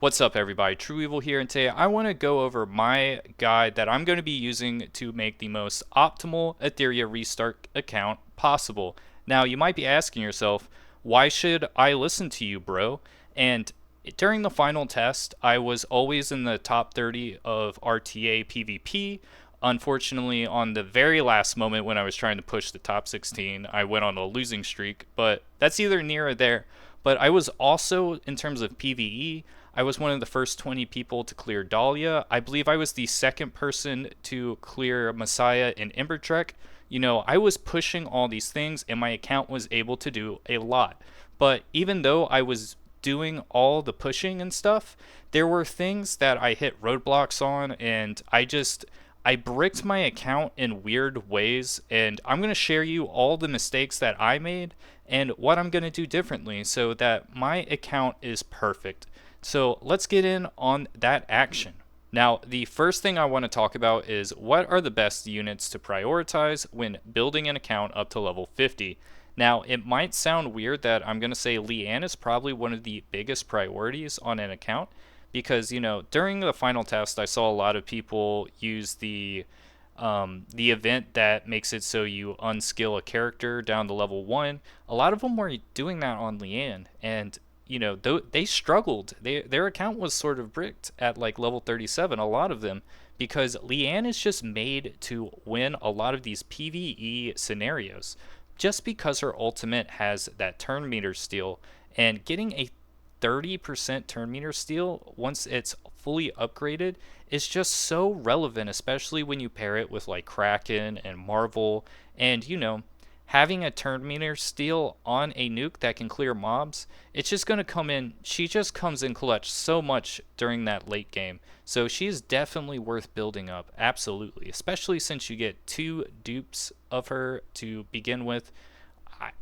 What's up, everybody? trueeevil here, and today I want to go over my guide that I'm going to be using to make the most optimal Etheria Restart account possible. Now, you might be asking yourself, why should I listen to you, bro? And during the final test, I was always in the top 30 of RTA PvP. Unfortunately, on the very last moment when I was trying to push the top 16, I went on a losing streak, but that's either near or there. But I was also, in terms of PvE, I was one of the first 20 people to clear Dahlia. I believe I was the second person to clear Messiah and Embertrek. I was pushing all these things and my account was able to do a lot. But even though I was doing all the pushing and stuff, there were things that I hit roadblocks on, and I bricked my account in weird ways, and I'm going to share you all the mistakes that I made and what I'm going to do differently so that my account is perfect. So let's get in on that action. Now, the first thing I want to talk about is what are the best units to prioritize when building an account up to level 50. Now, it might sound weird that I'm going to say Leanne is probably one of the biggest priorities on an account because, during the final test, I saw a lot of people use the event that makes it so you unskill a character down to level 1. A lot of them were doing that on Leanne, and they struggled. Their account was sort of bricked at like level 37, a lot of them, because Leanne is just made to win a lot of these PvE scenarios. Just because her ultimate has that turn meter steal, and getting a 30% turn meter steal once it's fully upgraded is just so relevant, especially when you pair it with like Kraken and Marvel, and having a turn meter steal on a nuke that can clear mobs, it's just going to come in. She just comes in clutch so much during that late game. So she is definitely worth building up, absolutely, especially since you get 2 dupes of her to begin with.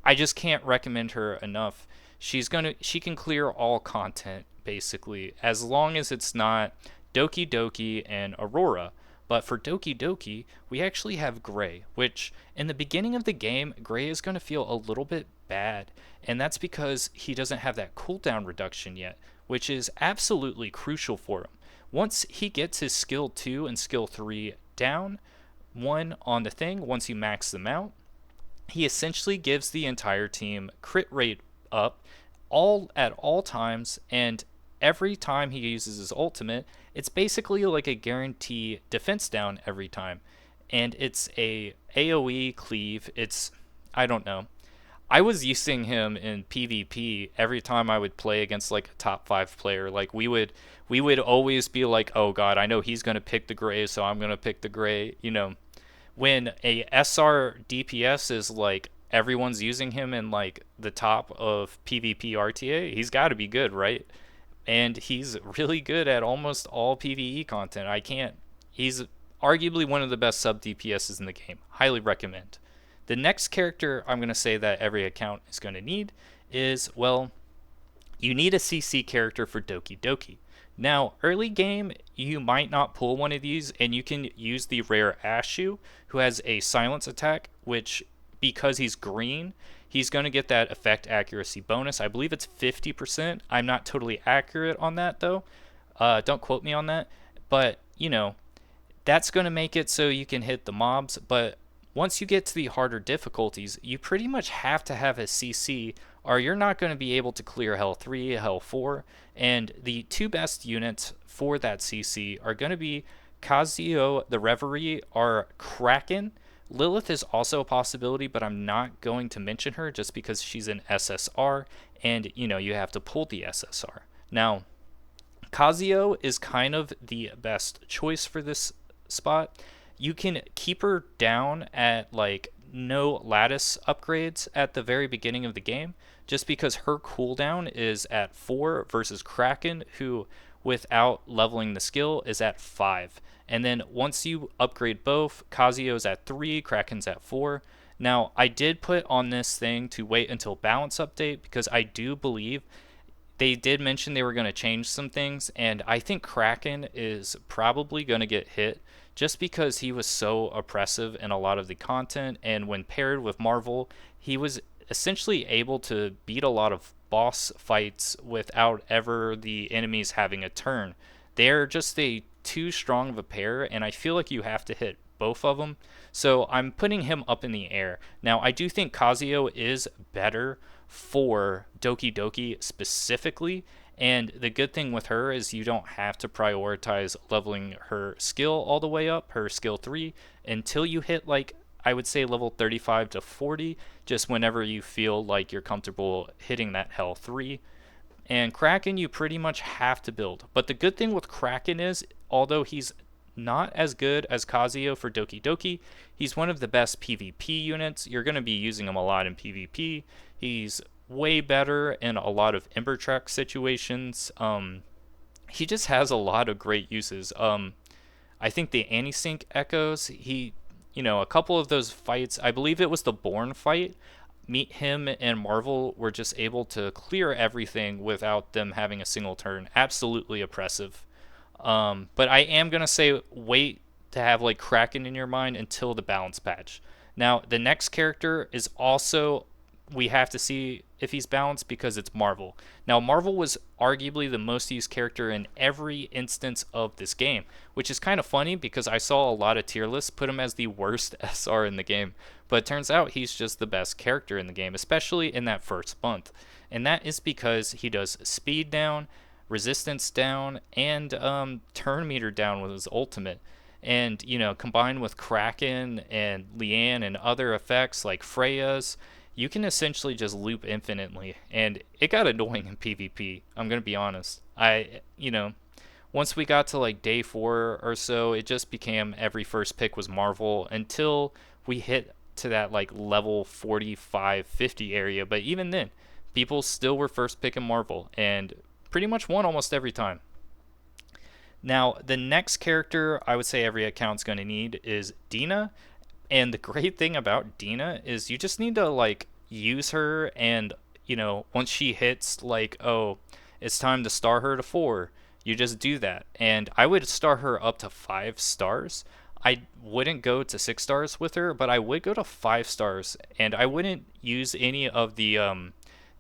I just can't recommend her enough. She can clear all content basically, as long as it's not Doki Doki and Aurora. But for Doki Doki, we actually have Gray, which in the beginning of the game, Gray is going to feel a little bit bad. And that's because he doesn't have that cooldown reduction yet, which is absolutely crucial for him. Once he gets his skill 2 and skill 3 down, one on the thing, once you max them out, he essentially gives the entire team crit rate up all at all times, and every time he uses his ultimate, it's basically like a guarantee defense down every time. And it's a AoE cleave. I don't know. I was using him in PvP every time I would play against like a top 5 player. Like we would always be like, "Oh god, I know he's going to pick the gray, so I'm going to pick the gray." When a SR DPS is like everyone's using him in like the top of PvP RTA, he's got to be good, right? And he's really good at almost all PvE content. He's arguably one of the best sub DPSs in the game. Highly recommend. The next character I'm going to say that every account is going to need is, well, you need a CC character for Doki Doki. Now, early game, you might not pull one of these, and you can use the rare Ashu, who has a silence attack, which, because he's green, he's going to get that effect accuracy bonus. I believe it's 50%. I'm not totally accurate on that, though. Don't quote me on that. But, that's going to make it so you can hit the mobs. But once you get to the harder difficulties, you pretty much have to have a CC, or you're not going to be able to clear Hell 3, Hell 4. And the 2 best units for that CC are going to be Kazuo the Reverie or Kraken. Lilith is also a possibility, but I'm not going to mention her just because she's an SSR, and you have to pull the SSR. Now, Kazuo is kind of the best choice for this spot. You can keep her down at like no lattice upgrades at the very beginning of the game, just because her cooldown is at 4 versus Kraken, who without leveling the skill is at 5. And then once you upgrade both, Kazuo's at 3, Kraken's at 4. Now, I did put on this thing to wait until balance update because I do believe they did mention they were going to change some things, and I think Kraken is probably going to get hit just because he was so oppressive in a lot of the content, and when paired with Marvel, he was essentially able to beat a lot of boss fights without ever the enemies having a turn. They're just a too strong of a pair, and I feel like you have to hit both of them. So I'm putting him up in the air. Now, I do think Kazuyo is better for Doki Doki specifically, and the good thing with her is you don't have to prioritize leveling her skill all the way up, her skill 3, until you hit like I would say level 35 to 40, just whenever you feel like you're comfortable hitting that hell 3. And Kraken, you pretty much have to build. But the good thing with Kraken is, although he's not as good as Kazuyo for Doki Doki, he's one of the best PvP units. You're going to be using him a lot in PvP. He's way better in a lot of Ember Trek situations. He just has a lot of great uses. I think the anti-sync echoes, a couple of those fights, I believe it was the Born fight, Meet him and Marvel were just able to clear everything without them having a single turn. Absolutely oppressive. But I am going to say wait to have like Kraken in your mind until the balance patch. Now, the next character is also, we have to see if he's balanced because it's Marvel. Now, Marvel was arguably the most used character in every instance of this game, which is kind of funny because I saw a lot of tier lists put him as the worst SR in the game. But it turns out he's just the best character in the game, especially in that first month. And that is because he does speed down, resistance down, and turn meter down with his ultimate. And, combined with Kraken and Leanne and other effects like Freya's, you can essentially just loop infinitely. And it got annoying in PvP, I'm going to be honest. Once we got to like day 4 or so, it just became every first pick was Marvel until we hit to that like level 45, 50 area. But even then, people still were first picking Marvel and pretty much won almost every time. Now, the next character I would say every account's going to need is Dina. And the great thing about Dina is you just need to like use her, and once she hits like, oh, it's time to star her to 4, you just do that. And I would star her up to 5 stars. I wouldn't go to 6 stars with her, but I would go to 5 stars, and I wouldn't use any of the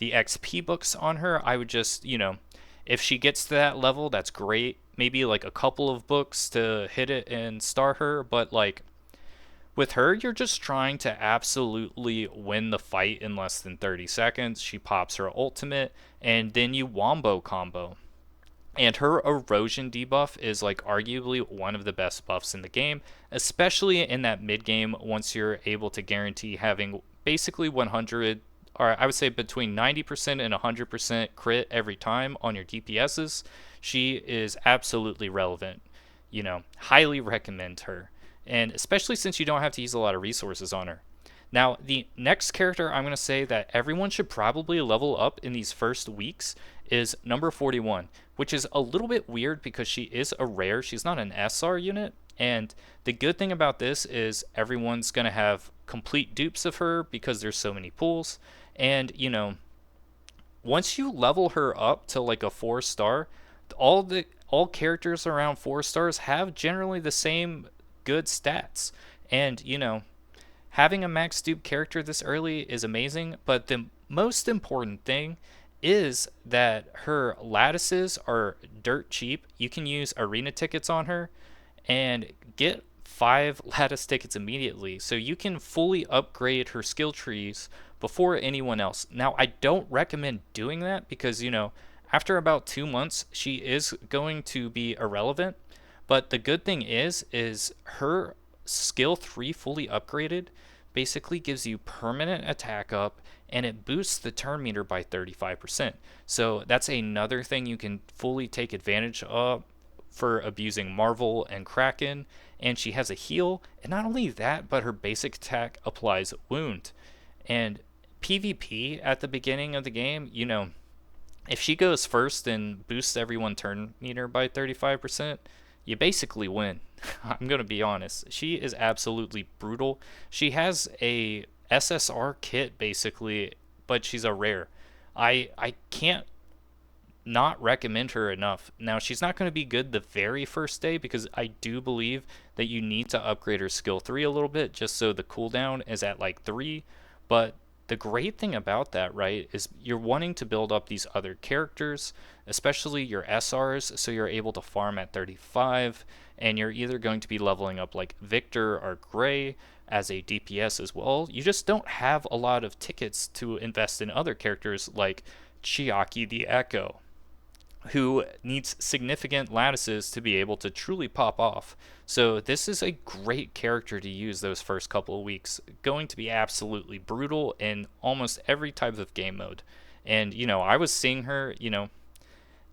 XP books on her. I would just, if she gets to that level, that's great. Maybe like a couple of books to hit it and star her, but like with her, you're just trying to absolutely win the fight in less than 30 seconds. She pops her ultimate, and then you wombo combo. And her erosion debuff is like arguably one of the best buffs in the game, especially in that mid game once you're able to guarantee having basically 100, or I would say between 90% and 100% crit every time on your DPSs. She is absolutely relevant. Highly recommend her. And especially since you don't have to use a lot of resources on her. Now, the next character I'm going to say that everyone should probably level up in these first weeks is number 41, which is a little bit weird because she is a rare. She's not an SR unit. And the good thing about this is everyone's going to have complete dupes of her because there's so many pools. And, once you level her up to like a 4-star, all characters around 4 stars have generally the same good stats. And having a max dupe character this early is amazing, but the most important thing is that her lattices are dirt cheap. You can use arena tickets on her and get 5 lattice tickets immediately, so you can fully upgrade her skill trees before anyone else. Now, I don't recommend doing that because after about 2 months she is going to be irrelevant. But the good thing is her skill 3 fully upgraded basically gives you permanent attack up, and it boosts the turn meter by 35%. So that's another thing you can fully take advantage of for abusing Marvel and Kraken. And she has a heal, and not only that, but her basic attack applies wound. And PvP at the beginning of the game, if she goes first and boosts everyone turn meter by 35%, you basically win. I'm going to be honest. She is absolutely brutal. She has a SSR kit basically, but she's a rare. I can't not recommend her enough. Now, she's not going to be good the very first day because I do believe that you need to upgrade her skill 3 a little bit just so the cooldown is at like 3. But the great thing about that, right, is you're wanting to build up these other characters, especially your SRs, so you're able to farm at 35, and you're either going to be leveling up like Victor or Gray as a DPS as well. You just don't have a lot of tickets to invest in other characters like Chiaki the Echo, who needs significant lattices to be able to truly pop off. So this is a great character to use those first couple of weeks. Going to be absolutely brutal in almost every type of game mode. And I was seeing her,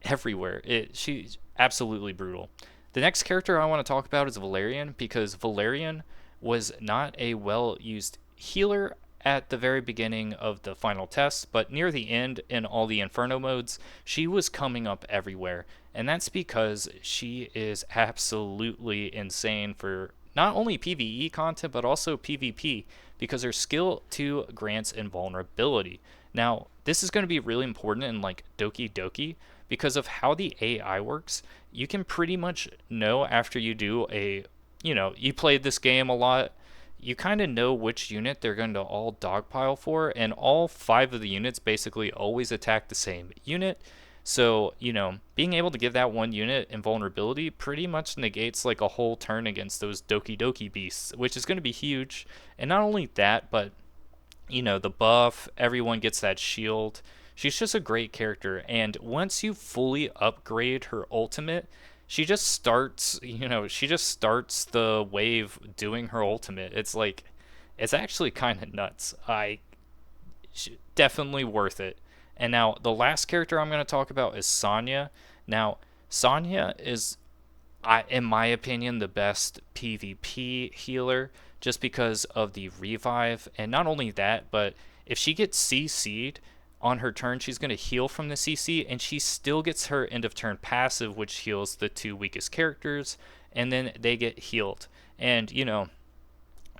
everywhere. She's absolutely brutal. The next character I want to talk about is Valerian, because Valerian was not a well used healer at the very beginning of the final test, but near the end in all the Inferno modes, she was coming up everywhere. And that's because she is absolutely insane for not only PvE content, but also PvP, because her skill 2 grants invulnerability. Now, this is going to be really important in like Doki Doki, because of how the AI works. You can pretty much know after you do you played this game a lot, you kind of know which unit they're going to all dogpile for, and all 5 of the units basically always attack the same unit. So, being able to give that one unit invulnerability pretty much negates like a whole turn against those Doki Doki beasts, which is going to be huge. And not only that, but the buff, everyone gets that shield. She's just a great character, and once you fully upgrade her ultimate, she just starts the wave doing her ultimate. It's actually kind of nuts. Definitely worth it. And now the last character I'm going to talk about is Sonya. Now, Sonya is, in my opinion, the best PvP healer, just because of the revive. And not only that, but if she gets CC'd on her turn, she's going to heal from the CC, and she still gets her end of turn passive, which heals the 2 weakest characters, and then they get healed. And,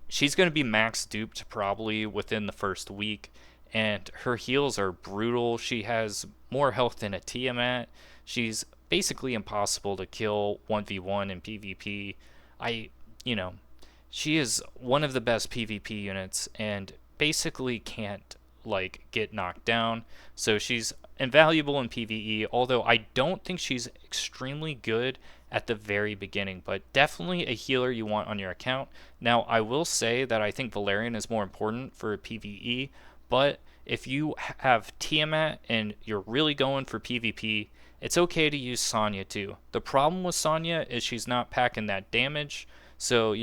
she's going to be max duped probably within the first week, and her heals are brutal. She has more health than a Tiamat. She's basically impossible to kill 1v1 in PvP. I, you know, she is one of the best PvP units and basically can't get knocked down. So she's invaluable in PvE, although I don't think she's extremely good at the very beginning, but definitely a healer you want on your account. Now, I will say that I think Valerian is more important for PvE, but if you have Tiamat and you're really going for PvP, it's okay to use Sonya too. The problem with Sonya is she's not packing that damage, so,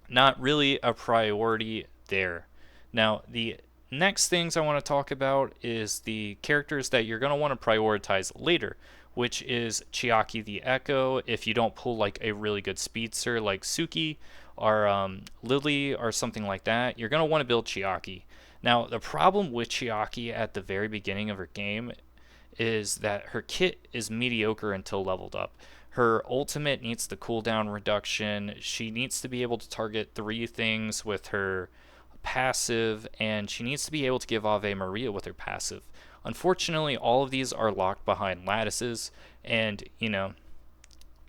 not really a priority there. Now, the next things I want to talk about is the characters that you're going to want to prioritize later, which is Chiaki the Echo. If you don't pull a really good speedster like Suki or Lily or something like that, you're going to want to build Chiaki. Now, the problem with Chiaki at the very beginning of her game is that her kit is mediocre until leveled up. Her ultimate needs the cooldown reduction. She needs to be able to target 3 things with her passive, and she needs to be able to give Ave Maria with her passive. Unfortunately, all of these are locked behind lattices, and,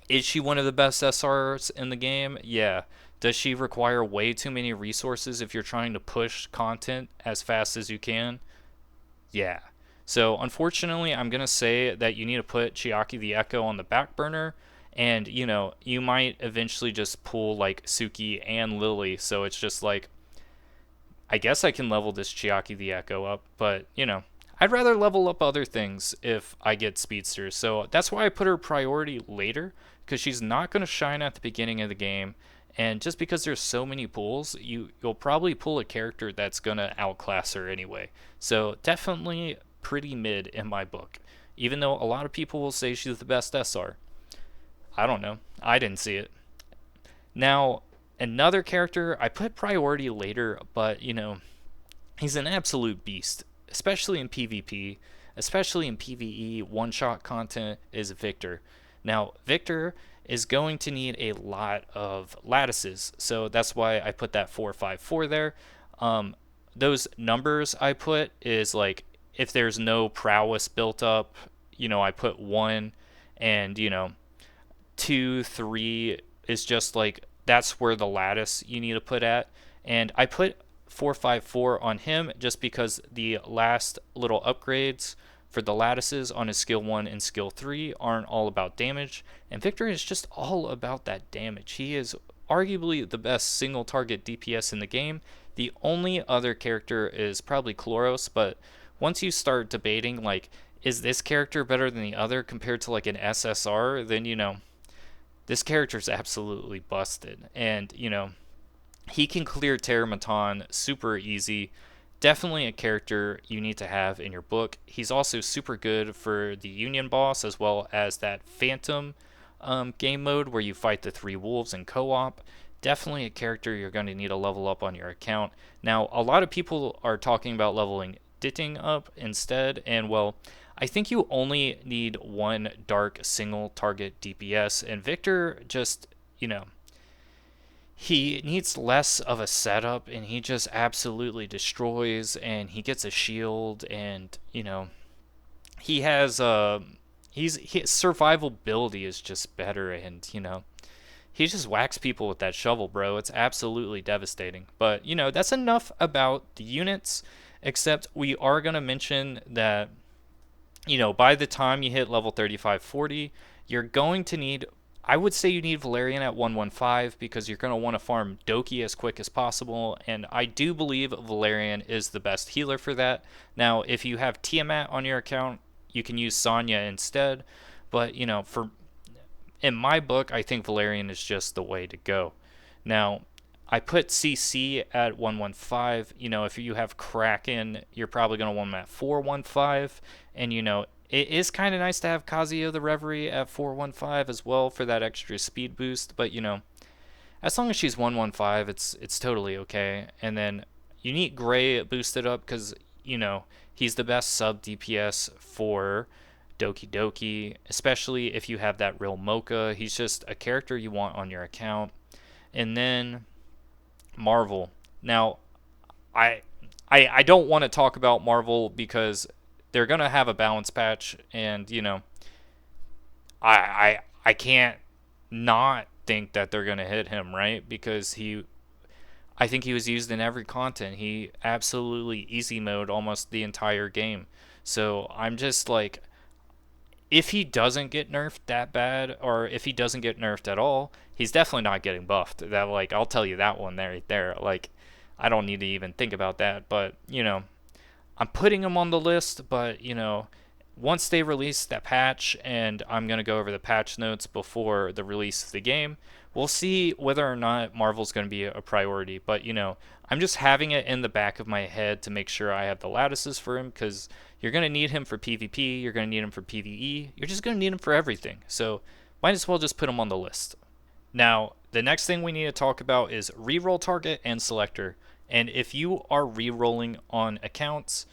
is she one of the best SRs in the game? Yeah. Does she require way too many resources if you're trying to push content as fast as you can? Yeah. So, unfortunately, I'm going to say that you need to put Chiaki the Echo on the back burner, and, you might eventually just pull, Suki and Lily, so it's just I guess I can level this Chiaki the Echo up, but, I'd rather level up other things if I get speedsters. So that's why I put her priority later, because she's not going to shine at the beginning of the game. And just because there's so many pulls, you'll probably pull a character that's going to outclass her anyway. So definitely pretty mid in my book, even though a lot of people will say she's the best SR. I don't know. I didn't see it. Now, another character, I put priority later, but, he's an absolute beast, especially in PvP, especially in PvE one-shot content, is Victor. Now, Victor is going to need a lot of lattices, so that's why I put that 454 there. Those numbers I put is if there's no prowess built up, I put 1, and 2, 3 is just that's where the lattice you need to put at. And I put 454 on him just because the last little upgrades for the lattices on his skill 1 and skill 3 aren't all about damage, and Victor is just all about that damage. He is arguably the best single target DPS in the game. The only other character is probably Chloros, but once you start debating like, is this character better than the other compared to like an SSR, then this character's absolutely busted. And he can clear Terramaton super easy. Definitely a character you need to have in your book. He's also super good for the Union boss as well as that Phantom game mode where you fight the 3 wolves in co-op. Definitely a character you're going to need to level up on your account. Now, a lot of people are talking about leveling Ditting up instead, and well, I think you only need one dark single target DPS, and Victor just, he needs less of a setup, and he just absolutely destroys, and he gets a shield, and he has his survivability is just better, and he just whacks people with that shovel, bro. It's absolutely devastating. But that's enough about the units, except we are going to mention that by the time you hit level 35-40, you're going to need, I would say you need Valerian at 115 because you're going to want to farm Doki as quick as possible, and I do believe Valerian is the best healer for that. Now, if you have Tiamat on your account, you can use Sonya instead, but in my book, I think Valerian is just the way to go. Now, I put CC at 115. If you have Kraken, you're probably going to want him at 415. And, it is kind of nice to have Kazuya the Reverie at 415 as well for that extra speed boost. But, as long as she's 115, it's totally okay. And then you need Gray boosted up because, he's the best sub DPS for Doki Doki, especially if you have that real Mocha. He's just a character you want on your account. And then Marvel. Now, I don't want to talk about Marvel because they're gonna have a balance patch, and I can't not think that they're gonna hit him, right? Because I think he was used in every content. He absolutely easy mode almost the entire game. So I'm just like, if he doesn't get nerfed that bad, or if he doesn't get nerfed at all, he's definitely not getting buffed. That, like, I'll tell you that one right there. Like, I don't need to even think about that. But I'm putting him on the list. But once they release that patch, and I'm gonna go over the patch notes before the release of the game, we'll see whether or not Marvel's gonna be a priority. But I'm just having it in the back of my head to make sure I have the lattices for him, because you're going to need him for PvP, you're going to need him for PvE, you're just going to need him for everything. So might as well just put him on the list. Now, the next thing we need to talk about is reroll target and selector. And if you are rerolling on accounts,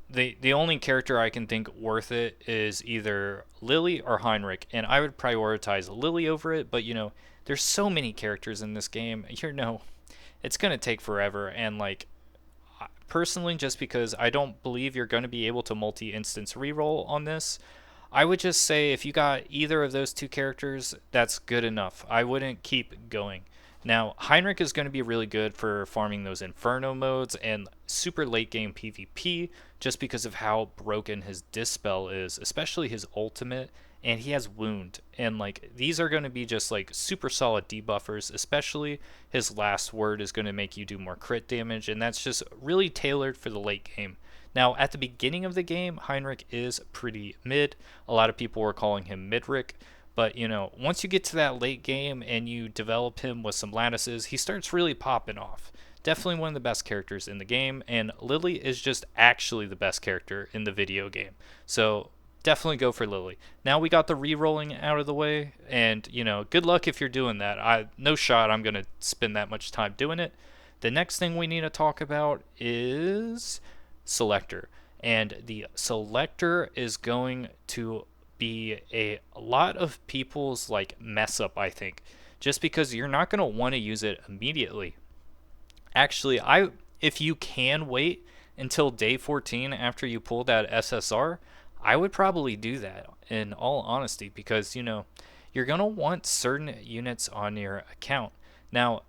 the only character I can think worth it is either Lily or Heinrich, and I would prioritize Lily over it, but there's so many characters in this game, it's going to take forever, and like, personally, just because I don't believe you're going to be able to multi-instance reroll on this, I would just say if you got either of those two characters, that's good enough. I wouldn't keep going. Now, Heinrich is going to be really good for farming those Inferno modes and super late game PvP just because of how broken his Dispel is, especially his ultimate, and he has Wound. And like, these are going to be just like super solid debuffers, especially his last word is going to make you do more crit damage, and that's just really tailored for the late game. Now, at the beginning of the game, Heinrich is pretty mid. A lot of people were calling him Midrick. But, once you get to that late game and you develop him with some lattices, he starts really popping off. Definitely one of the best characters in the game, and Lily is just actually the best character in the video game. So definitely go for Lily. Now we got the re-rolling out of the way, and, good luck if you're doing that. No shot I'm going to spend that much time doing it. The next thing we need to talk about is Selector. And the Selector is going to be a lot of people's like mess up, I think, just because you're not going to want to use it immediately. Actually, if you can wait until day 14 after you pull that SSR, I would probably do that, in all honesty, because you're going to want certain units on your account. Now,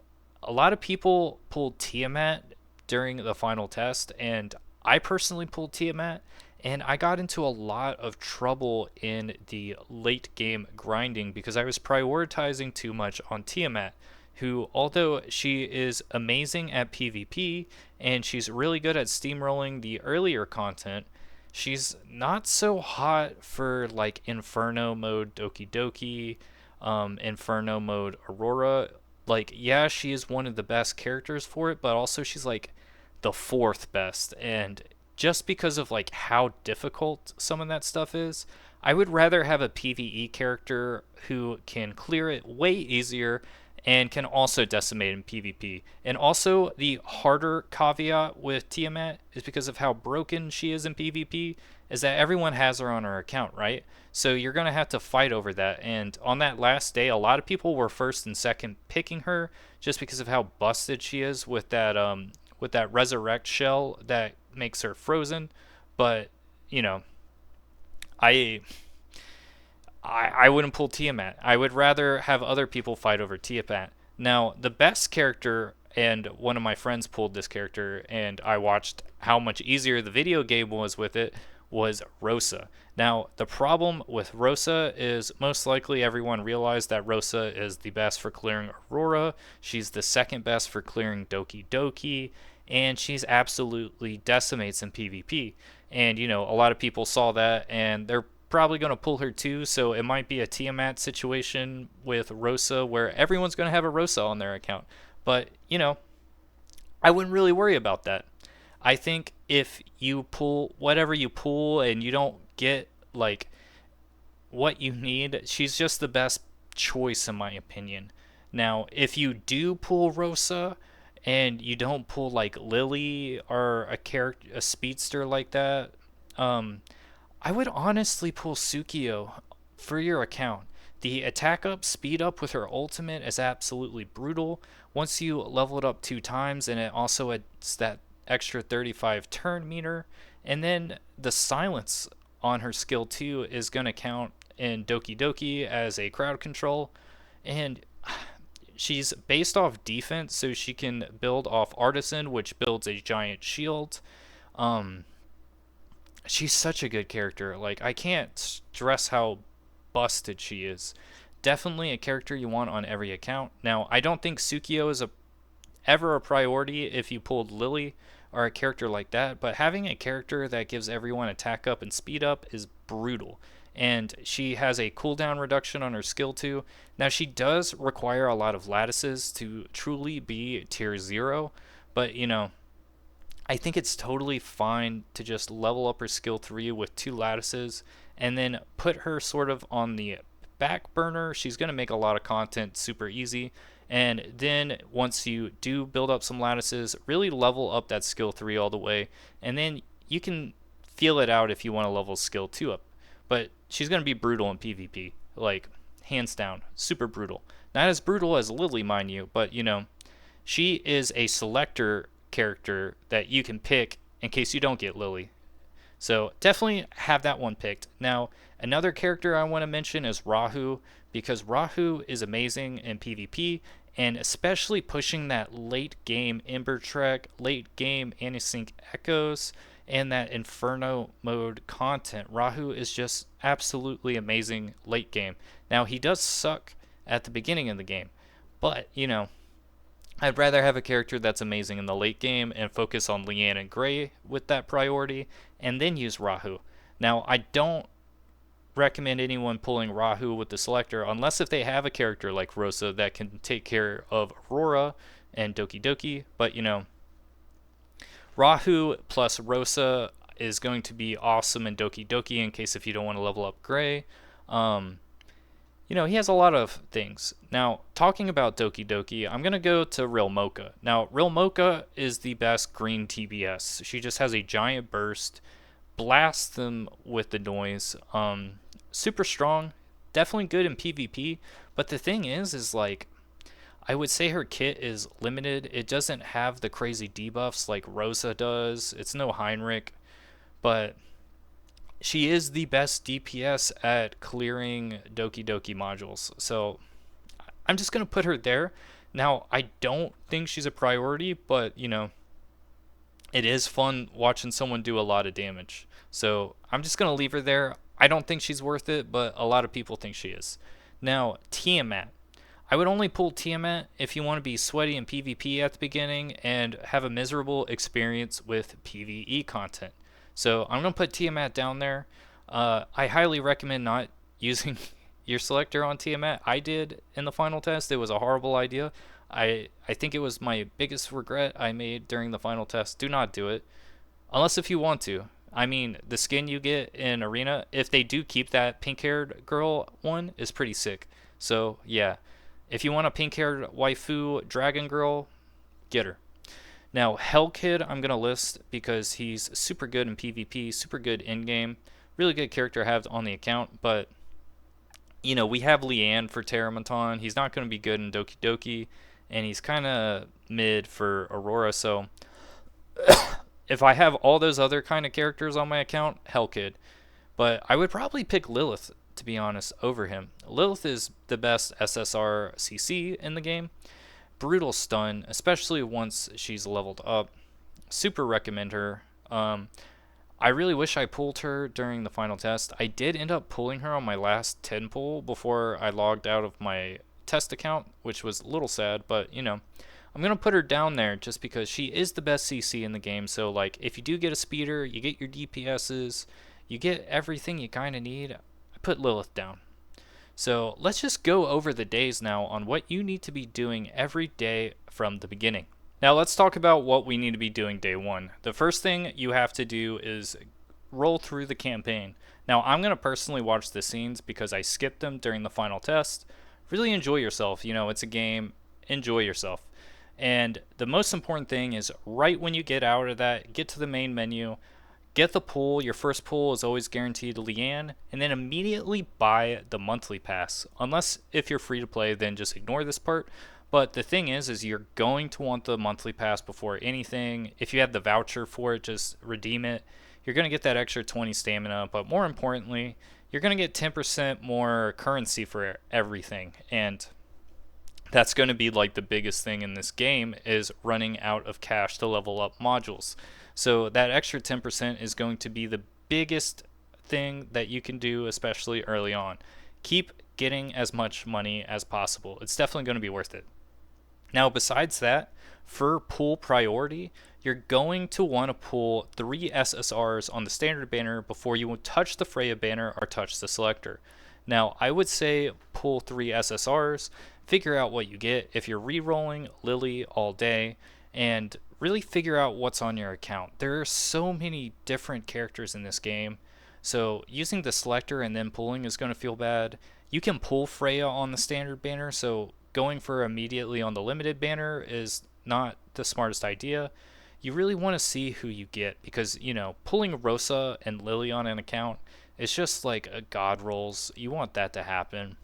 a lot of people pull Tiamat during the final test, and I personally pulled Tiamat, and I got into a lot of trouble in the late game grinding because I was prioritizing too much on Tiamat, who, although she is amazing at PvP and she's really good at steamrolling the earlier content, she's not so hot for like Inferno mode Doki Doki, Inferno mode Aurora. Like, yeah, she is one of the best characters for it, but also she's like the fourth best. And just because of like how difficult some of that stuff is, I would rather have a PvE character who can clear it way easier and can also decimate in PvP. And also, the harder caveat with Tiamat is because of how broken she is in PvP, is that everyone has her on her account, right? So you're going to have to fight over that. And on that last day, a lot of people were first and second picking her just because of how busted she is with that resurrect shell that makes her frozen. But, you know, I I wouldn't pull Tiamat. I would rather have other people fight over Tiamat. Now, the best character, and one of my friends pulled this character, and I watched how much easier the video game was with it, was Rosa. Now, the problem with Rosa is most likely everyone realized that Rosa is the best for clearing Aurora. She's the second best for clearing Doki Doki, and she's absolutely decimates in PvP. And, you know, a lot of people saw that, and they're probably going to pull her too, so it might be a Tiamat situation with Rosa where everyone's going to have a Rosa on their account. But, you know, I wouldn't really worry about that. I think if you pull whatever you pull and you don't get like what you need, she's just the best choice in my opinion. Now, if you do pull Rosa and you don't pull like Lily or a speedster like that, I would honestly pull Tsukio for your account. The attack up, speed up with her ultimate is absolutely brutal. Once you level it up 2 times, and it also adds that extra 35 turn meter, and then the silence on her skill 2 is going to count in Doki Doki as a crowd control, and she's based off defense, so she can build off Artisan, which builds a giant shield. Um, she's such a good character. Like, I can't stress how busted she is. Definitely a character you want on every account. Now, I don't think Tsukio is ever a priority if you pulled Lily or a character like that, but having a character that gives everyone attack up and speed up is brutal. And she has a cooldown reduction on her skill 2. Now, she does require a lot of lattices to truly be tier 0, but, you know, I think it's totally fine to just level up her skill 3 with 2 lattices and then put her sort of on the back burner. She's going to make a lot of content super easy. And then once you do build up some lattices, really level up that skill 3 all the way. And then you can feel it out if you want to level skill 2 up. But she's going to be brutal in PvP. Like, hands down. Super brutal. Not as brutal as Lily, mind you, but, you know, she is a selector character that you can pick in case you don't get Lily. So definitely have that one picked. Now, another character I want to mention is Rahu, because Rahu is amazing in PvP, and especially pushing that late game Ember Trek, late game Anti-Sync Echoes, and that Inferno mode content. Rahu is just absolutely amazing late game. Now, he does suck at the beginning of the game, but, you know, I'd rather have a character that's amazing in the late game and focus on Leanne and Gray with that priority, and then use Rahu. Now, I don't recommend anyone pulling Rahu with the selector unless if they have a character like Rosa that can take care of Aurora and Doki Doki, but, you know, Rahu plus Rosa is going to be awesome in Doki Doki in case if you don't want to level up Gray. You know, he has a lot of things. Now, talking about Doki Doki, I'm going to go to Real Mocha. Now, Real Mocha is the best green TBS. She just has a giant burst, blasts them with the noise. Super strong, definitely good in PvP, but the thing is like, I would say her kit is limited. It doesn't have the crazy debuffs like Rosa does. It's no Heinrich, but she is the best DPS at clearing Doki Doki modules. So I'm just going to put her there. Now, I don't think she's a priority, but, you know, it is fun watching someone do a lot of damage. So I'm just going to leave her there. I don't think she's worth it, but a lot of people think she is. Now, Tiamat. I would only pull Tiamat if you want to be sweaty in PvP at the beginning and have a miserable experience with PvE content. So I'm going to put Tiamat down there. I highly recommend not using your selector on Tiamat. I did in the final test. It was a horrible idea. I think it was my biggest regret I made during the final test. Do not do it. Unless if you want to. I mean, the skin you get in Arena, if they do keep that pink haired girl one, is pretty sick. So, yeah. If you want a pink haired waifu dragon girl, get her. Now, Hell Kid, I'm going to list because he's super good in PvP, super good in game. Really good character to have on the account, but we have Leanne for Terramaton. He's not going to be good in Doki Doki, and he's kind of mid for Aurora. So if I have all those other kind of characters on my account, Hell Kid. But I would probably pick Lilith, to be honest, over him. Lilith is the best SSR CC in the game. Brutal stun, especially once she's leveled up. Super recommend her. I really wish I pulled her during the final test. I did end up pulling her on my last 10 pull before I logged out of my test account, which was a little sad, but I'm going to put her down there just because she is the best CC in the game. So, like, if you do get a speeder, you get your DPSs, you get everything you kind of need, I put Lilith down. So, let's just go over the days now on what you need to be doing every day from the beginning. Now, let's talk about what we need to be doing day one. The first thing you have to do is roll through the campaign. Now, I'm going to personally watch the scenes because I skipped them during the final test. Really enjoy yourself. It's a game. Enjoy yourself. And the most important thing is right when you get out of that, get to the main menu, get the pull. Your first pull is always guaranteed to Leanne, and then immediately buy the monthly pass. Unless if you're free to play, then just ignore this part. But the thing is you're going to want the monthly pass before anything. If you have the voucher for it, just redeem it. You're going to get that extra 20 stamina, but more importantly, you're going to get 10% more currency for everything. And that's going to be like the biggest thing in this game is running out of cash to level up modules. So that extra 10% is going to be the biggest thing that you can do, especially early on. Keep getting as much money as possible. It's definitely going to be worth it. Now, besides that, for pull priority, you're going to want to pull 3 SSRs on the standard banner before you touch the Freya banner or touch the selector. Now, I would say pull 3 SSRs, figure out what you get if you're re-rolling Lily all day, and really figure out what's on your account. There are so many different characters in this game, so using the selector and then pulling is going to feel bad. You can pull Freya on the standard banner, so going for immediately on the limited banner is not the smartest idea. You really want to see who you get because, pulling Rosa and Lily on an account is just like a god rolls. You want that to happen.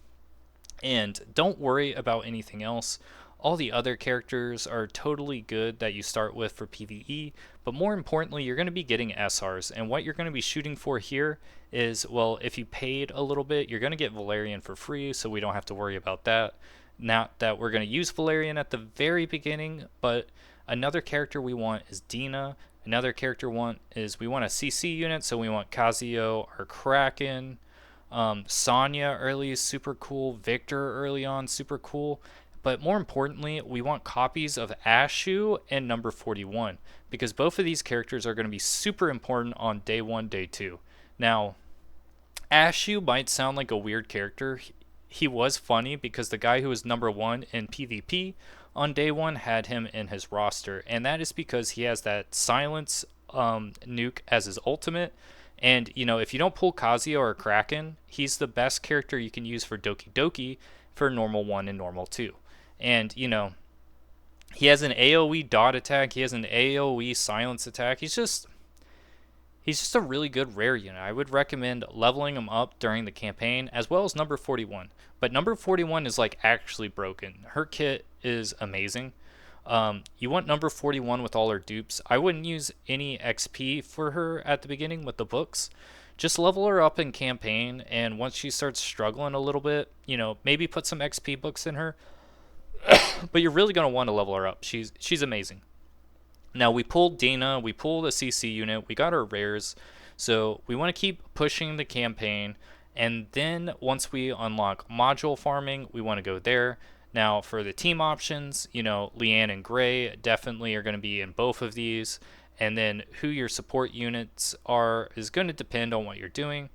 And don't worry about anything else. All the other characters are totally good that you start with for PvE, but more importantly, you're going to be getting SRs. And what you're going to be shooting for here is, well, if you paid a little bit, you're going to get Valerian for free, so we don't have to worry about that. Not that we're going to use Valerian at the very beginning, but another character we want is Dina. Another character we want a CC unit, so we want Kazuyo or Kraken. Sonya early is super cool. Victor early on, super cool. But more importantly, we want copies of Ashu and number 41 because both of these characters are going to be super important on day 1, day 2. Now, Ashu might sound like a weird character. He was funny because the guy who was number 1 in PvP on day 1 had him in his roster, and that is because he has that silence nuke as his ultimate. And if you don't pull Kazuyo or Kraken, he's the best character you can use for Doki Doki for normal 1 and normal 2. And he has an AoE dot attack, he has an AoE silence attack. He's just a really good rare unit. I would recommend leveling him up during the campaign, as well as number 41. But number 41 is like actually broken. Her kit is amazing. You want number 41 with all her dupes. I wouldn't use any XP for her at the beginning with the books. Just level her up in campaign, and once she starts struggling a little bit, maybe put some XP books in her. But you're really going to want to level her up. She's amazing. Now we pulled Dina, we pulled a CC unit, we got our rares, so we want to keep pushing the campaign. And then once we unlock module farming, we want to go there. Now for the team options, Leanne and Gray definitely are going to be in both of these. And then who your support units are is going to depend on what you're doing.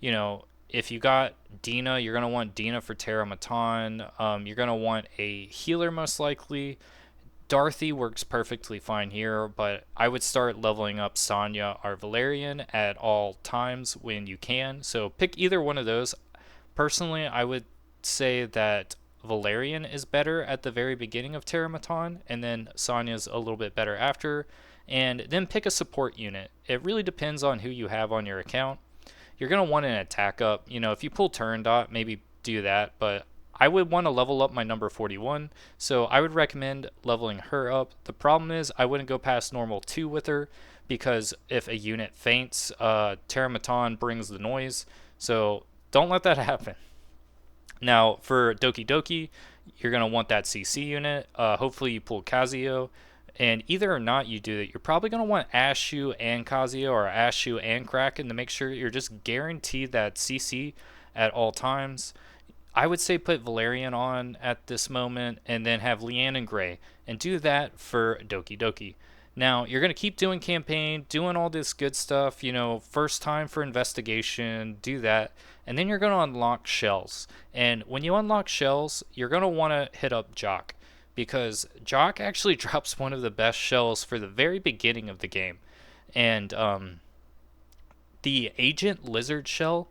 If you got Dina, you're going to want Dina for Terra Maton. You're going to want a healer most likely. Dorothy works perfectly fine here, but I would start leveling up Sonya or Valerian at all times when you can. So pick either one of those. Personally, I would say that Valerian is better at the very beginning of Terra Maton, and then Sonya's a little bit better after. And then pick a support unit. It really depends on who you have on your account. You're going to want an attack up. If you pull Turandot, maybe do that, but I would want to level up my number 41, so I would recommend leveling her up. The problem is I wouldn't go past normal 2 with her, because if a unit faints, Terra Maton brings the noise, so don't let that happen. Now for Doki Doki, you're going to want that CC unit. Hopefully you pull Kazuyo, and either or not you do it, you're probably going to want Ashu and Kazuyo, or Ashu and Kraken, to make sure you're just guaranteed that CC at all times. I would say put Valerian on at this moment, and then have Leanne and Gray, and do that for Doki Doki. Now, you're going to keep doing campaign, doing all this good stuff, first time for investigation, do that, and then you're going to unlock shells. And when you unlock shells, you're going to want to hit up Jock, because Jock actually drops one of the best shells for the very beginning of the game. And the Agent Lizard shell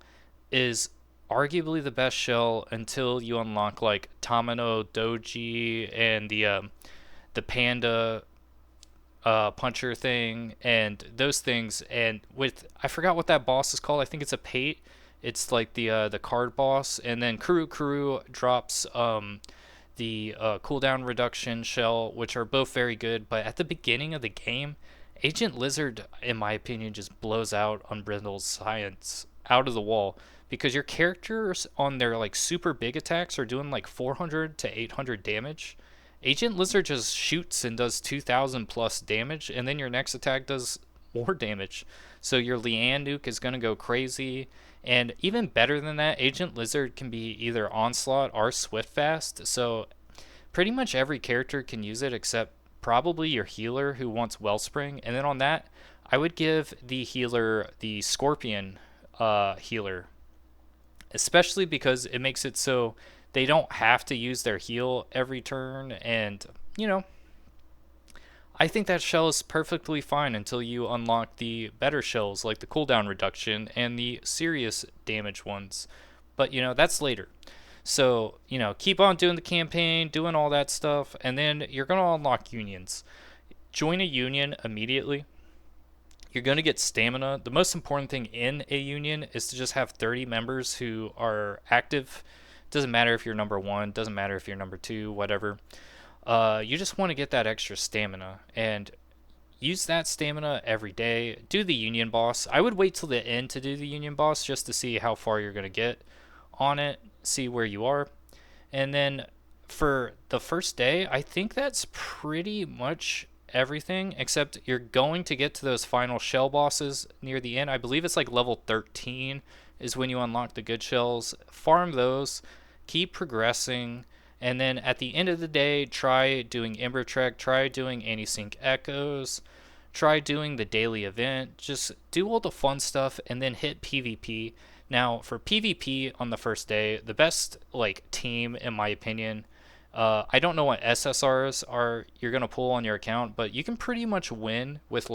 is arguably the best shell until you unlock like Tamino Doji and the panda puncher thing and those things. And with, I forgot what that boss is called. I think it's a Pate. It's like the card boss. And then Kuru drops the cooldown reduction shell, which are both very good. But at the beginning of the game, Agent Lizard, in my opinion, just blows out Unbrindle's science out of the wall, because your characters on their like super big attacks are doing like 400 to 800 damage. Agent Lizard just shoots and does 2000 plus damage, and then your next attack does more damage. So your Leanne nuke is going to go crazy. And even better than that, Agent Lizard can be either Onslaught or Swift Fast. So pretty much every character can use it except probably your healer who wants Wellspring. And then on that, I would give the healer the Scorpion healer, especially because it makes it so they don't have to use their heal every turn. And I think that shell is perfectly fine until you unlock the better shells like the cooldown reduction and the serious damage ones, but that's later. So keep on doing the campaign, doing all that stuff, and then you're going to unlock unions. Join a union immediately. You're going to get stamina. The most important thing in a union is to just have 30 members who are active. Doesn't matter if you're number 1, doesn't matter if you're number 2, whatever. You just want to get that extra stamina, and use that stamina every day. Do the union boss. I would wait till the end to do the union boss, just to see how far you're going to get on it, see where you are. And then for the first day, I think that's pretty much everything, except you're going to get to those final shell bosses near the end. I believe it's like level 13 is when you unlock the good shells. Farm those, keep progressing, and then at the end of the day, try doing Ember Trek, try doing Anti-Sync Echoes, try doing the daily event. Just do all the fun stuff, and then hit PvP. Now for PvP on the first day, the best team in my opinion, I don't know what SSRs are you're going to pull on your account, but you can pretty much win with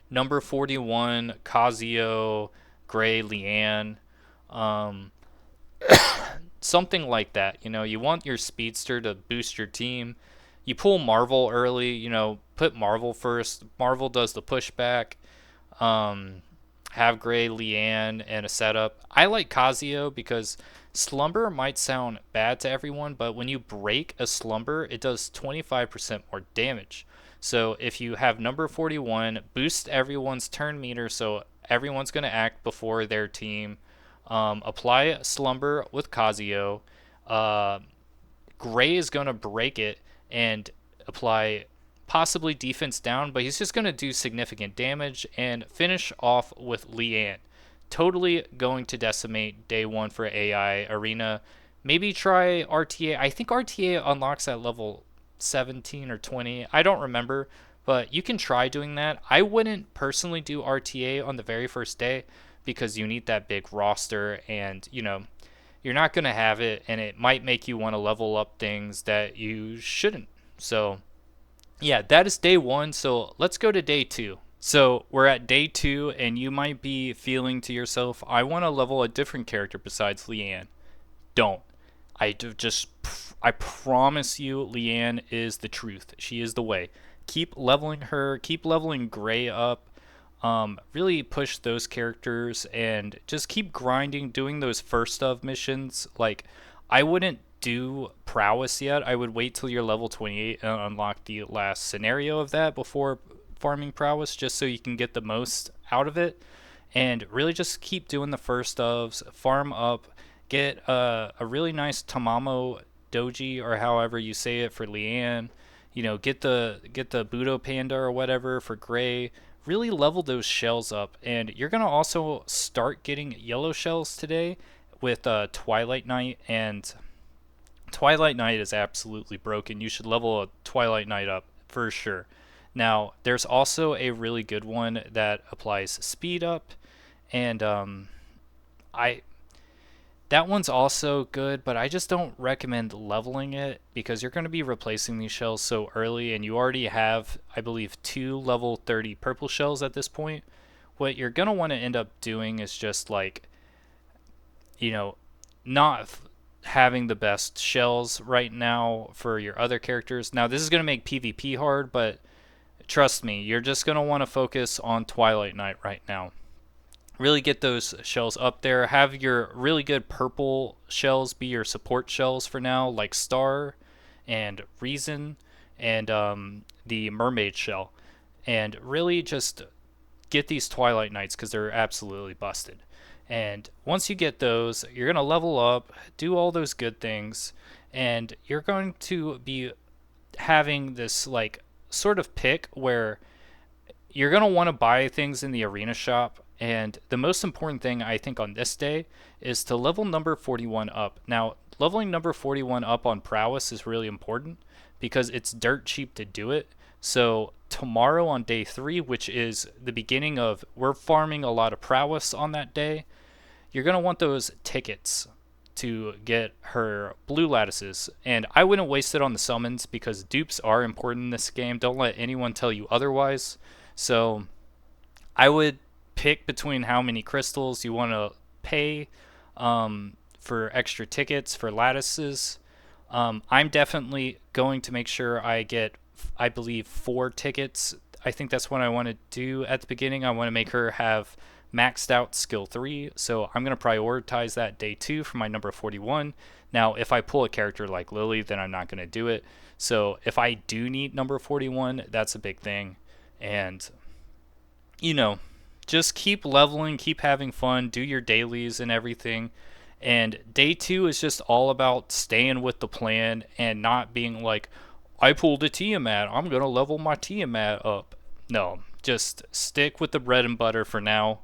number 41, Kazuyo, Gray, Leanne, something like that. You want your speedster to boost your team. You pull Marvel early, put Marvel first. Marvel does the pushback. Have Gray, Leanne, and a setup. I like Kazuyo because Slumber might sound bad to everyone, but when you break a Slumber, it does 25% more damage. So if you have number 41, boost everyone's turn meter so everyone's going to act before their team. Apply Slumber with Kazuyo. Gray is going to break it and apply possibly defense down, but he's just going to do significant damage and finish off with Leanne. Totally going to decimate day 1 for AI Arena. Maybe try RTA. I think RTA unlocks at level 17 or 20. I don't remember, but you can try doing that. I wouldn't personally do RTA on the very first day because you need that big roster, and you're not going to have it, and it might make you want to level up things that you shouldn't. So yeah, that is day 1. So let's go to day 2. So we're at day 2, and you might be feeling to yourself, I want to level a different character besides Leanne. Don't. I promise you, Leanne is the truth. She is the way. Keep leveling her. Keep leveling Gray up. Really push those characters and just keep grinding, doing those first of missions. Like, I wouldn't do prowess yet. I would wait till you're level 28 and unlock the last scenario of that before farming prowess, just so you can get the most out of it. And really just keep doing the first ofs, farm up, get a really nice Tamamo Doji, or however you say it, for Leanne. Get the Budo Panda or whatever for Gray. Really level those shells up, and you're gonna also start getting yellow shells today with Twilight Knight, and Twilight Knight is absolutely broken. You should level a Twilight Knight up for sure. Now, there's also a really good one that applies speed up, and I that one's also good, but I just don't recommend leveling it because you're going to be replacing these shells so early, and you already have, I believe, 2 level 30 purple shells at this point. What you're going to want to end up doing is just like, not having the best shells right now for your other characters. Now, this is going to make PvP hard, but trust me, you're just going to want to focus on Twilight Knight right now. Really get those shells up there. Have your really good purple shells be your support shells for now, like Star and Reason and the Mermaid shell. And really just get these Twilight Knights because they're absolutely busted. And once you get those, you're going to level up, do all those good things, and you're going to be having this like sort of pick where you're going to want to buy things in the arena shop. And the most important thing, I think, on this day is to level number 41 up. Now, leveling number 41 up on prowess is really important because it's dirt cheap to do it. So tomorrow on day 3, which is the beginning of, we're farming a lot of prowess on that day, you're going to want those tickets to get her blue lattices. And I wouldn't waste it on the summons because dupes are important in this game. Don't let anyone tell you otherwise. So I would pick between how many crystals you want to pay for extra tickets for lattices. I'm definitely going to make sure I get, I believe, 4 tickets. I think that's what I want to do at the beginning. I want to make her have maxed out skill 3, so I'm going to prioritize that day 2 for my number 41. Now, if I pull a character like Lily, then I'm not going to do it. So if I do need number 41, that's a big thing. And just keep leveling, keep having fun, do your dailies and everything. And day 2 is just all about staying with the plan and not being like, I pulled a Tiamat, I'm going to level my Tiamat up. No, just stick with the bread and butter for now.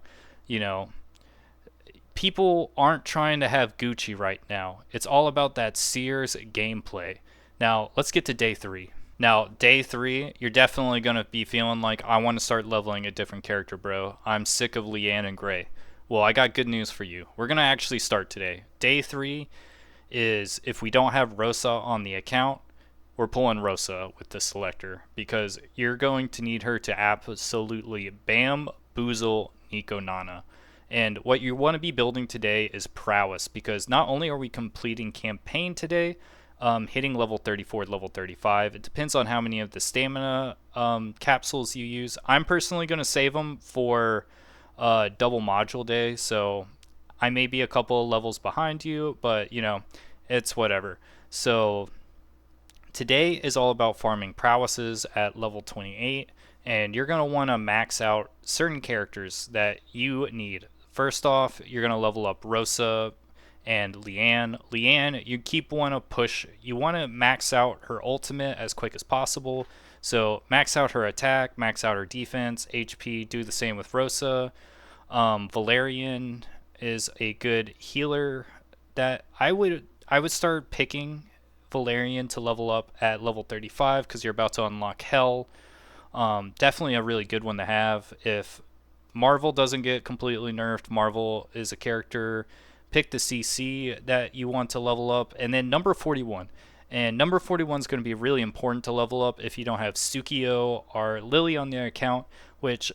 People aren't trying to have Gucci right now. It's all about that Sears gameplay. Now, let's get to day 3. Now, day 3, you're definitely going to be feeling like, I want to start leveling a different character, bro. I'm sick of Leanne and Gray. Well, I got good news for you. We're going to actually start today. Day 3 is, if we don't have Rosa on the account, we're pulling Rosa with the selector because you're going to need her to absolutely bamboozle Nico Nana. And what you want to be building today is prowess, because not only are we completing campaign today, hitting level 34, level 35. It depends on how many of the stamina capsules you use. I'm personally going to save them for double module day, so I may be a couple of levels behind you, but it's whatever. So today is all about farming prowesses at level 28, and you're going to want to max out certain characters that you need. First off, you're going to level up Rosa and Leanne. Leanne, you want to max out her ultimate as quick as possible So max out her attack, max out her defense, HP, do the same with Rosa. Valerian is a good healer that I would start picking Valerian to level up at level 35 because you're about to unlock Hell. Definitely a really good one to have. If Marvel doesn't get completely nerfed, Marvel is a character. Pick the CC that you want to level up, and then number 41. And number 41 is going to be really important to level up if you don't have Tsukio or Lily on their account, which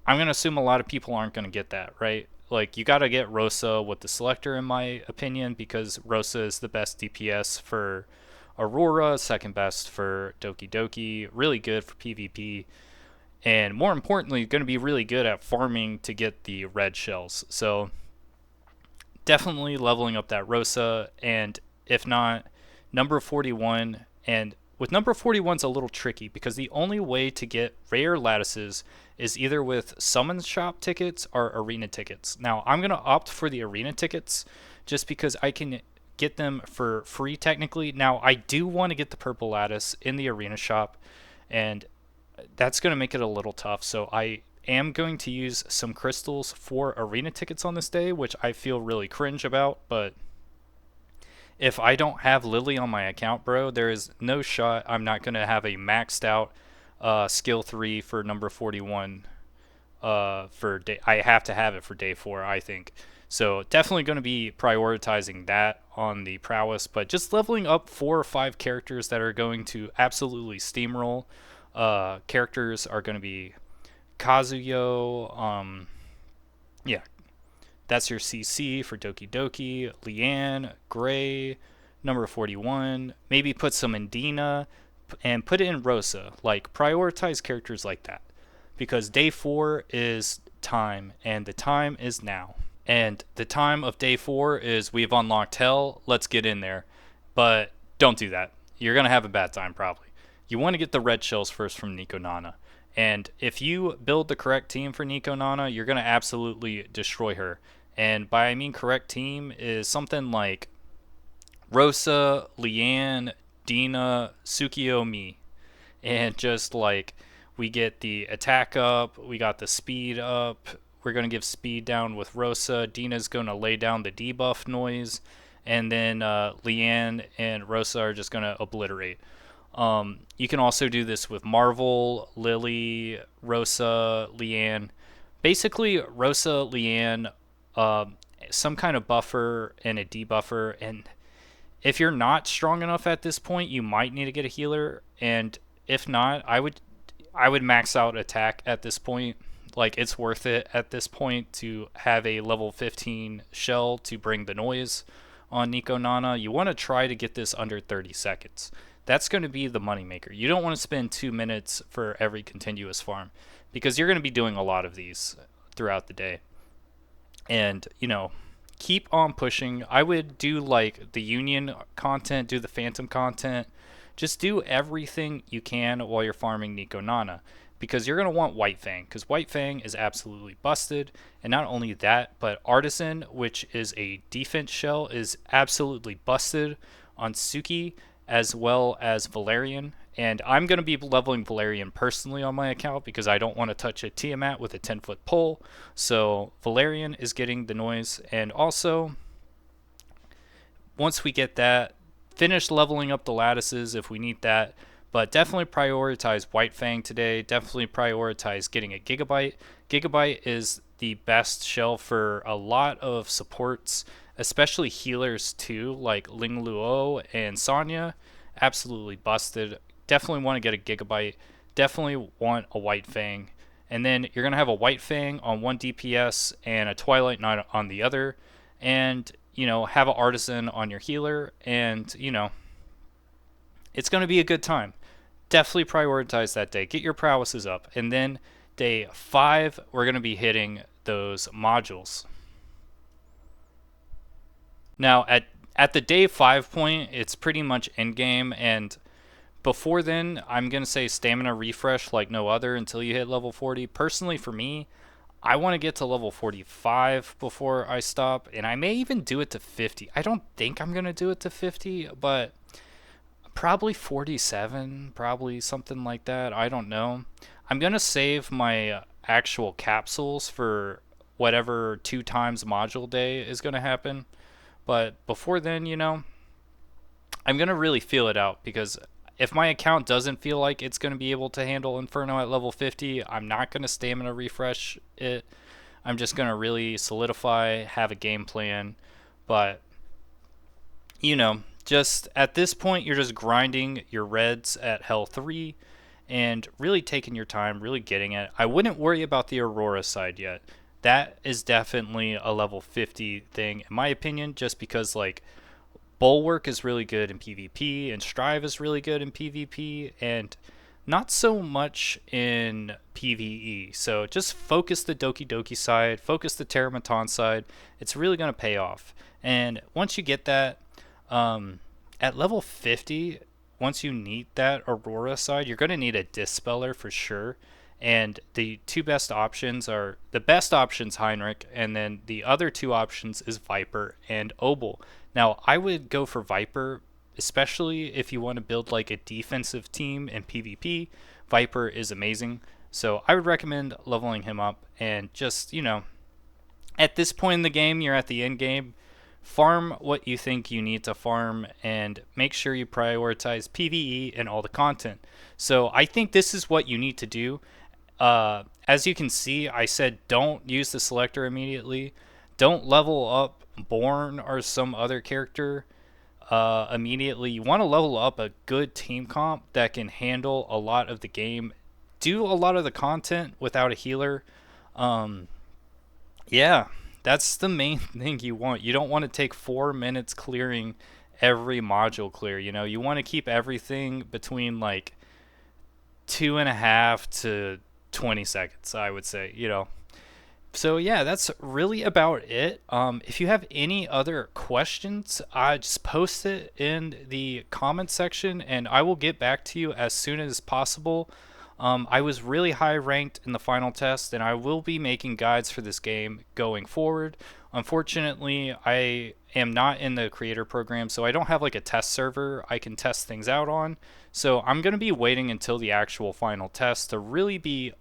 I'm going to assume a lot of people aren't going to get that, right? Like, you got to get Rosa with the Selector, in my opinion, because Rosa is the best DPS for Aurora, second best for Doki Doki, really good for PvP, and more importantly, going to be really good at farming to get the red shells. So, definitely leveling up that Rosa, and if not, number 41. And with number 41's a little tricky because the only way to get rare lattices is either with summon shop tickets or arena tickets. Now, I'm going to opt for the arena tickets just because I can get them for free technically. Now, I do want to get the purple lattice in the arena shop, and that's going to make it a little tough. So I am going to use some crystals for arena tickets on this day, which I feel really cringe about, but if I don't have Lily on my account, bro, there is no shot I'm not going to have a maxed out skill 3 for number 41 for day. I have to have it for day 4, I think. So definitely going to be prioritizing that on the prowess, but just leveling up 4 or 5 characters that are going to absolutely steamroll. Characters are going to be Kazuyo, yeah, that's your CC for Doki Doki, Leanne, Gray, number 41. Maybe put some in Dina and put it in Rosa. Like, prioritize characters like that. Because day 4 is time, and the time is now. And the time of day 4 is we've unlocked Hell, let's get in there. But don't do that. You're going to have a bad time, probably. You want to get the red shells first from Nico Nana. And if you build the correct team for Nico Nana, you're going to absolutely destroy her. And by I mean correct team is something like Rosa, Leanne, Dina, Tsukio, me. And just like we get the attack up, we got the speed up. We're going to give speed down with Rosa. Dina's going to lay down the debuff noise. And then Leanne and Rosa are just going to obliterate. You can also do this with Marvel, Lily, Rosa, Leanne. Basically, Rosa, Leanne, some kind of buffer and a debuffer. And if you're not strong enough at this point, you might need to get a healer. And if not, I would max out attack at this point. Like, it's worth it at this point to have a level 15 shell to bring the noise on Nico Nana. You want to try to get this under 30 seconds. That's going to be the moneymaker. You don't want to spend 2 minutes for every continuous farm because you're going to be doing a lot of these throughout the day. And, keep on pushing. I would do like the Union content, do the Phantom content. Just do everything you can while you're farming Nico Nana because you're going to want White Fang because White Fang is absolutely busted. And not only that, but Artisan, which is a defense shell, is absolutely busted on Suki as well as Valerian. And I'm going to be leveling Valerian personally on my account because I don't want to touch a Tiamat with a 10-foot pole. So Valerian is getting the noise. And also, once we get that, finish leveling up the lattices if we need that. But definitely prioritize White Fang today. Definitely prioritize getting a Gigabyte. Gigabyte is the best shell for a lot of supports, especially healers too, like Ling Luo and Sonya. Absolutely busted. Definitely want to get a Gigabyte. Definitely want a White Fang. And then you're going to have a White Fang on one DPS and a Twilight Knight on the other. And, have an Artisan on your healer. And, it's going to be a good time. Definitely prioritize that day. Get your prowesses up. And then day 5, we're going to be hitting those modules. Now, at the day 5 point, it's pretty much endgame. And before then, I'm going to say stamina refresh like no other until you hit level 40. Personally, for me, I want to get to level 45 before I stop. And I may even do it to 50. I don't think I'm going to do it to 50, but Probably 47, probably something like that. I don't know. I'm gonna save my actual capsules for whatever 2 times module day is gonna happen. But before then, I'm gonna really feel it out because if my account doesn't feel like it's gonna be able to handle Inferno at level 50, I'm not gonna stamina refresh it. I'm just gonna really solidify, have a game plan. But just at this point, you're just grinding your reds at Hell 3 and really taking your time, really getting it. I wouldn't worry about the Aurora side yet. That is definitely a level 50 thing, in my opinion, just because, like, Bulwark is really good in PvP, and Strive is really good in PvP, and not so much in PvE. So just focus the Doki Doki side, focus the Terramaton side. It's really going to pay off. And once you get that, at level 50, once you need that Aurora side, you're going to need a Dispeller for sure. And the two best options are the best options Heinrich, and then the other two options is Viper and Obel. Now, I would go for Viper, especially if you want to build like a defensive team in PvP. Viper is amazing. So I would recommend leveling him up and just, at this point in the game, you're at the end game. Farm what you think you need to farm and make sure you prioritize PvE and all the content. So I think this is what you need to do. As you can see, I said don't use the selector immediately. Don't level up Born or some other character immediately. You want to level up a good team comp that can handle a lot of the game, do a lot of the content without a healer. Yeah, that's the main thing you want. You don't want to take 4 minutes clearing every module clear. You want to keep everything between like 2.5 to 20 seconds, I would say. So yeah, that's really about it. If you have any other questions, just post it in the comment section and I will get back to you as soon as possible. I was really high ranked in the final test and I will be making guides for this game going forward. Unfortunately, I am not in the creator program, so I don't have like a test server I can test things out on. So I'm going to be waiting until the actual final test to really be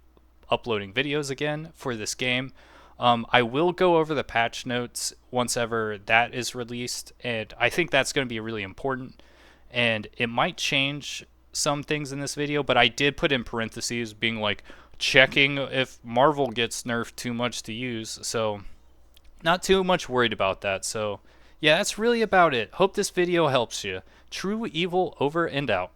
uploading videos again for this game. I will go over the patch notes once ever that is released, and I think that's going to be really important, and it might change some things in this video, but I did put in parentheses being like checking if Marvel gets nerfed too much to use, so not too much worried about that. So yeah, that's really about it. Hope this video helps you. True Evil over and out.